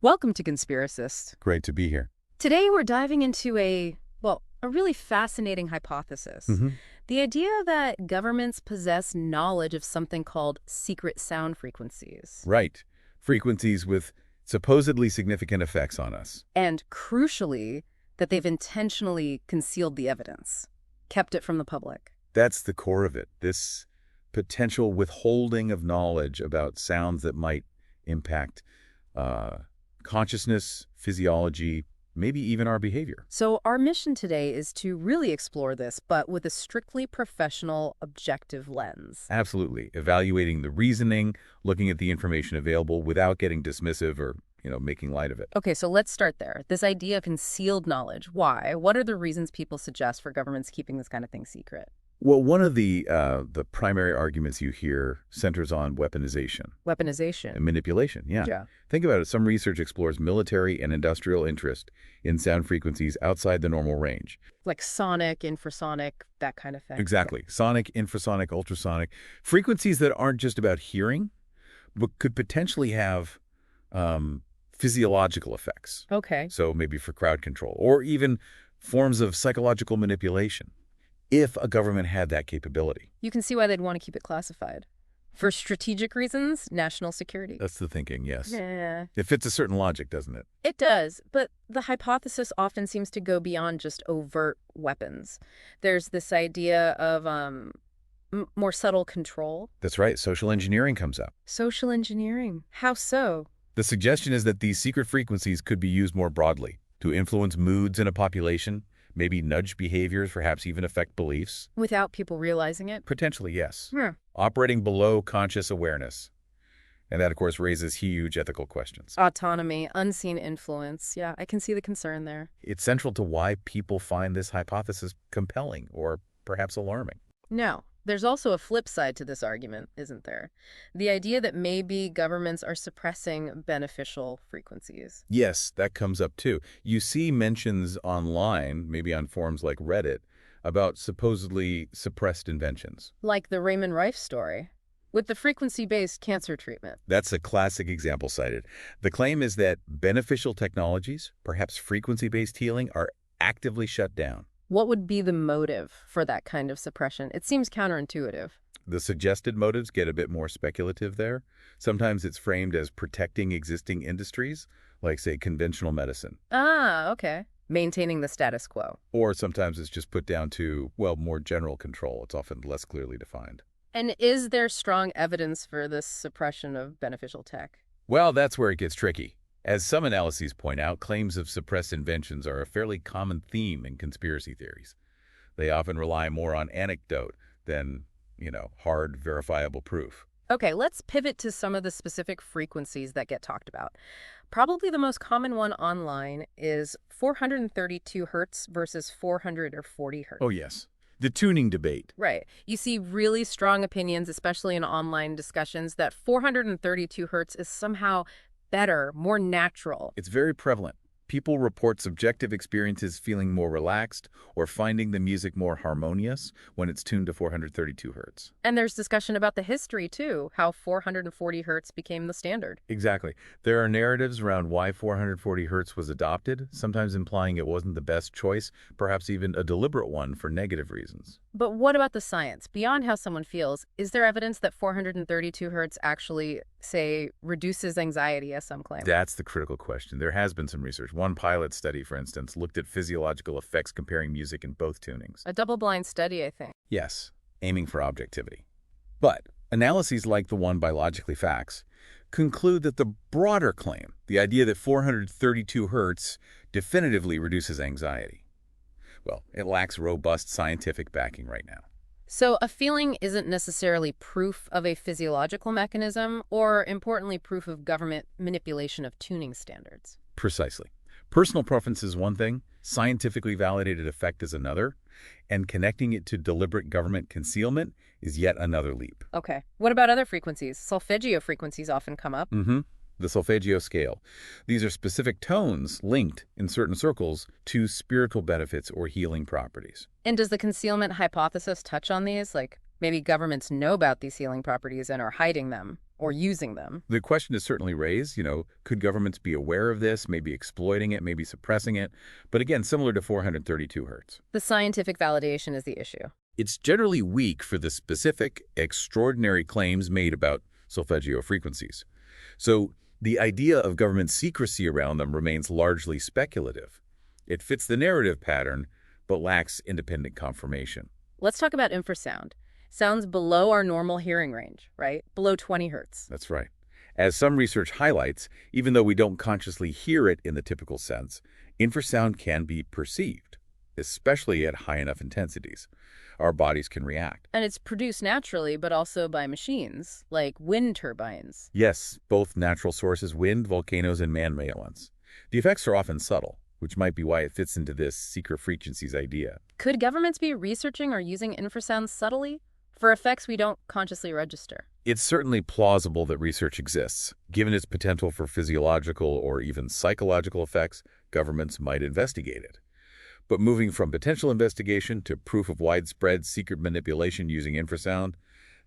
Welcome to Conspiracist. Great to be here. Today we're diving into a really fascinating hypothesis. The idea that governments possess knowledge of something called secret sound frequencies. Right. Frequencies with supposedly significant effects on us. And crucially, that they've intentionally concealed the evidence, kept it from the public. That's the core of it. This potential withholding of knowledge about sounds that might impact consciousness, physiology, maybe even our behavior. So our mission today is to really explore this, but with a strictly professional, objective lens. Absolutely. Evaluating the reasoning, looking at the information available without getting dismissive or, making light of it. Okay, so let's start there. This idea of concealed knowledge. Why? What are the reasons people suggest for governments keeping this kind of thing secret? Well, one of the primary arguments you hear centers on weaponization. Weaponization. And manipulation, yeah. Think about it. Some research explores military and industrial interest in sound frequencies outside the normal range. Like sonic, infrasonic, that kind of thing. Exactly. Sonic, infrasonic, ultrasonic. Frequencies that aren't just about hearing, but could potentially have physiological effects. Okay. So maybe for crowd control, or even forms of psychological manipulation, if a government had that capability. You can see why they'd want to keep it classified. For strategic reasons, national security. That's the thinking, yes. Yeah. It fits a certain logic, doesn't it? It does, but the hypothesis often seems to go beyond just overt weapons. There's this idea of more subtle control. That's right. Social engineering comes up. Social engineering. How so? The suggestion is that these secret frequencies could be used more broadly to influence moods in a population, maybe nudge behaviors, perhaps even affect beliefs. Without people realizing it? Potentially, yes. Yeah. Operating below conscious awareness. And that, of course, raises huge ethical questions. Autonomy, unseen influence. Yeah, I can see the concern there. It's central to why people find this hypothesis compelling or perhaps alarming. Now, there's also a flip side to this argument, isn't there? The idea that maybe governments are suppressing beneficial frequencies. Yes, that comes up too. You see mentions online, maybe on forums like Reddit, about supposedly suppressed inventions. Like the Raymond Rife story, with the frequency-based cancer treatment. That's a classic example cited. The claim is that beneficial technologies, perhaps frequency-based healing, are actively shut down. What would be the motive for that kind of suppression? It seems counterintuitive. The suggested motives get a bit more speculative there. Sometimes it's framed as protecting existing industries, like, say, conventional medicine. Ah, okay. Maintaining the status quo. Or sometimes it's just put down to, more general control. It's often less clearly defined. And is there strong evidence for this suppression of beneficial tech? Well, that's where it gets tricky. As some analyses point out, claims of suppressed inventions are a fairly common theme in conspiracy theories. They often rely more on anecdote than, hard, verifiable proof. Okay, let's pivot to some of the specific frequencies that get talked about. Probably the most common one online is 432 hertz versus 440 hertz. Oh, yes. The tuning debate. Right. You see really strong opinions, especially in online discussions, that 432 hertz is somehow better, more natural. It's very prevalent. People report subjective experiences feeling more relaxed or finding the music more harmonious when it's tuned to 432 hertz. And there's discussion about the history, too, how 440 hertz became the standard. Exactly. There are narratives around why 440 hertz was adopted, sometimes implying it wasn't the best choice, perhaps even a deliberate one for negative reasons. But what about the science? Beyond how someone feels, is there evidence that 432 hertz actually, say, reduces anxiety, as some claim? That's the critical question. There has been some research. One pilot study, for instance, looked at physiological effects comparing music in both tunings. A double-blind study, I think. Yes, aiming for objectivity. But analyses like the one by Logically Facts conclude that the broader claim, the idea that 432 hertz definitively reduces anxiety, well, it lacks robust scientific backing right now. So a feeling isn't necessarily proof of a physiological mechanism or, importantly, proof of government manipulation of tuning standards. Precisely. Personal preference is one thing, scientifically validated effect is another, and connecting it to deliberate government concealment is yet another leap. Okay. What about other frequencies? Solfeggio frequencies often come up. The solfeggio scale. These are specific tones linked in certain circles to spiritual benefits or healing properties. And does the concealment hypothesis touch on these? Like, maybe governments know about these healing properties and are hiding them. or using them. The question is certainly raised, could governments be aware of this, maybe exploiting it, maybe suppressing it? But again, similar to 432 hertz. The scientific validation is the issue. It's generally weak for the specific, extraordinary claims made about solfeggio frequencies. So the idea of government secrecy around them remains largely speculative. It fits the narrative pattern, but lacks independent confirmation. Let's talk about infrasound. Sounds below our normal hearing range, right? Below 20 hertz. That's right. As some research highlights, even though we don't consciously hear it in the typical sense, infrasound can be perceived, especially at high enough intensities. Our bodies can react. And it's produced naturally, but also by machines, like wind turbines. Yes, both natural sources, wind, volcanoes, and man-made ones. The effects are often subtle, which might be why it fits into this secret frequencies idea. Could governments be researching or using infrasound subtly for effects we don't consciously register? It's certainly plausible that research exists. Given its potential for physiological or even psychological effects, governments might investigate it. But moving from potential investigation to proof of widespread secret manipulation using infrasound,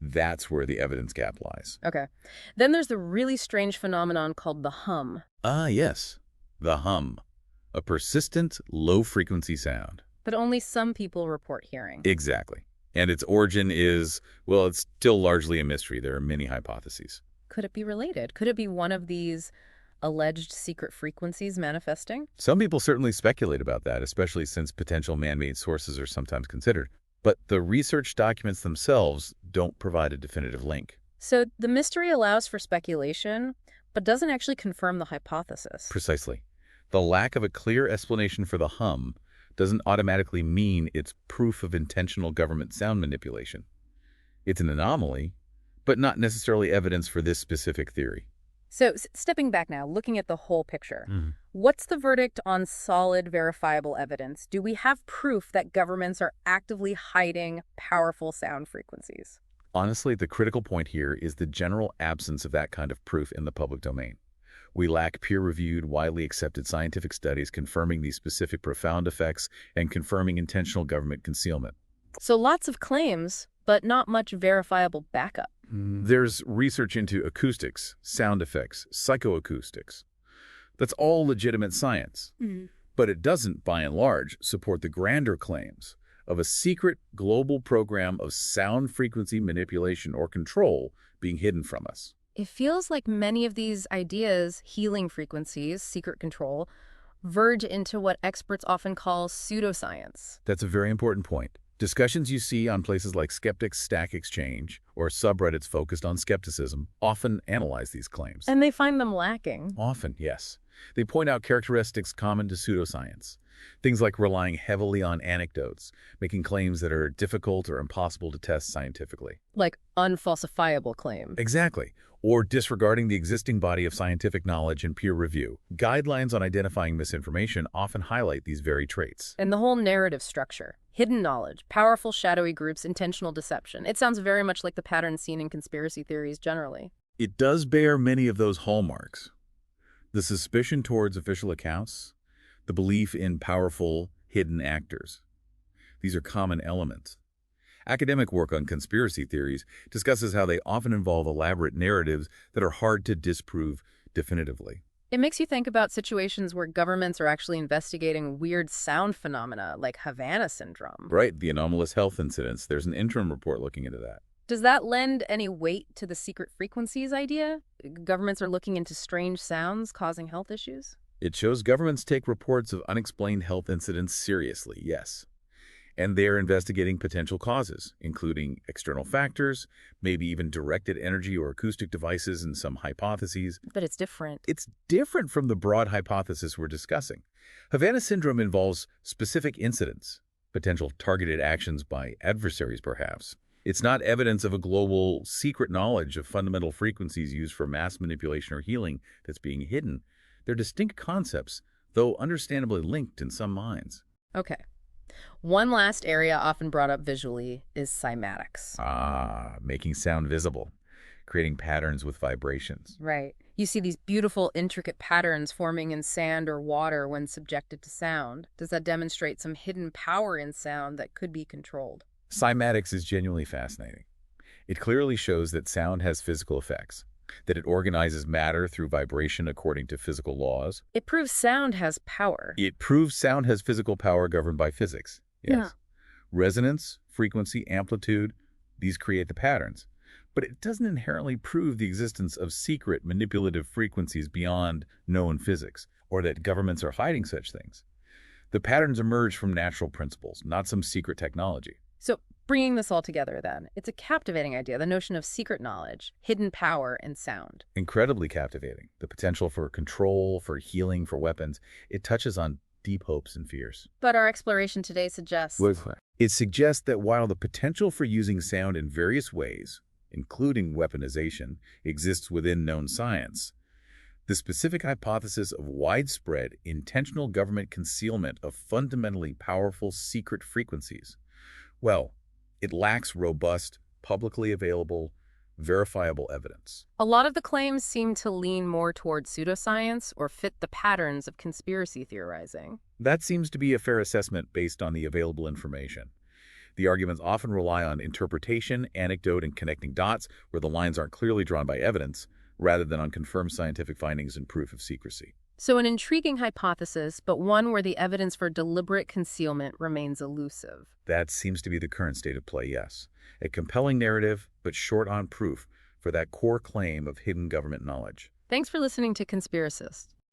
that's where the evidence gap lies. Okay. Then there's the really strange phenomenon called the hum. Ah, yes. The hum. A persistent, low-frequency sound. But only some people report hearing. Exactly. And its origin is, well, it's still largely a mystery. There are many hypotheses. Could it be related? Could it be one of these alleged secret frequencies manifesting? Some people certainly speculate about that, especially since potential man-made sources are sometimes considered. But the research documents themselves don't provide a definitive link. So the mystery allows for speculation, but doesn't actually confirm the hypothesis. Precisely. The lack of a clear explanation for the hum doesn't automatically mean it's proof of intentional government sound manipulation. It's an anomaly, but not necessarily evidence for this specific theory. So stepping back now, looking at the whole picture, what's the verdict on solid, verifiable evidence? Do we have proof that governments are actively hiding powerful sound frequencies? Honestly, the critical point here is the general absence of that kind of proof in the public domain. We lack peer-reviewed, widely accepted scientific studies confirming these specific profound effects and confirming intentional government concealment. So lots of claims, but not much verifiable backup. There's research into acoustics, sound effects, psychoacoustics. That's all legitimate science. But it doesn't, by and large, support the grander claims of a secret global program of sound frequency manipulation or control being hidden from us. It feels like many of these ideas, healing frequencies, secret control, verge into what experts often call pseudoscience. That's a very important point. Discussions you see on places like Skeptics Stack Exchange or subreddits focused on skepticism often analyze these claims. And they find them lacking. Often, yes. They point out characteristics common to pseudoscience. Things like relying heavily on anecdotes, making claims that are difficult or impossible to test scientifically. Like unfalsifiable claims. Exactly. Or disregarding the existing body of scientific knowledge and peer review. Guidelines on identifying misinformation often highlight these very traits. And the whole narrative structure. Hidden knowledge, powerful shadowy groups, intentional deception. It sounds very much like the pattern seen in conspiracy theories generally. It does bear many of those hallmarks. The suspicion towards official accounts, the belief in powerful, hidden actors. These are common elements. Academic work on conspiracy theories discusses how they often involve elaborate narratives that are hard to disprove definitively. It makes you think about situations where governments are actually investigating weird sound phenomena like Havana syndrome. Right, the anomalous health incidents. There's an interim report looking into that. Does that lend any weight to the secret frequencies idea? Governments are looking into strange sounds causing health issues? It shows governments take reports of unexplained health incidents seriously, yes. And they are investigating potential causes, including external factors, maybe even directed energy or acoustic devices and some hypotheses. But it's different. It's different from the broad hypothesis we're discussing. Havana syndrome involves specific incidents, potential targeted actions by adversaries perhaps. It's not evidence of a global secret knowledge of fundamental frequencies used for mass manipulation or healing that's being hidden. They're distinct concepts, though understandably linked in some minds. Okay. One last area often brought up visually is cymatics. Making sound visible, creating patterns with vibrations. Right. You see these beautiful, intricate patterns forming in sand or water when subjected to sound. Does that demonstrate some hidden power in sound that could be controlled? Cymatics is genuinely fascinating. It clearly shows that sound has physical effects, That it organizes matter through vibration according to physical laws. It proves sound has power. It proves sound has physical power governed by physics. Yes. Yeah. Resonance, frequency, amplitude, these create the patterns. But it doesn't inherently prove the existence of secret manipulative frequencies beyond known physics, or that governments are hiding such things. The patterns emerge from natural principles, not some secret technology. So bringing this all together then, it's a captivating idea, the notion of secret knowledge, hidden power, and sound. Incredibly captivating. The potential for control, for healing, for weapons. It touches on deep hopes and fears. But our exploration today suggests... It suggests that while the potential for using sound in various ways, including weaponization, exists within known science, the specific hypothesis of widespread, intentional government concealment of fundamentally powerful secret frequencies, well, it lacks robust, publicly available, verifiable evidence. A lot of the claims seem to lean more toward pseudoscience or fit the patterns of conspiracy theorizing. That seems to be a fair assessment based on the available information. The arguments often rely on interpretation, anecdote, and connecting dots where the lines aren't clearly drawn by evidence, rather than on confirmed scientific findings and proof of secrecy. So an intriguing hypothesis, but one where the evidence for deliberate concealment remains elusive. That seems to be the current state of play, yes. A compelling narrative, but short on proof for that core claim of hidden government knowledge. Thanks for listening to Conspiracist.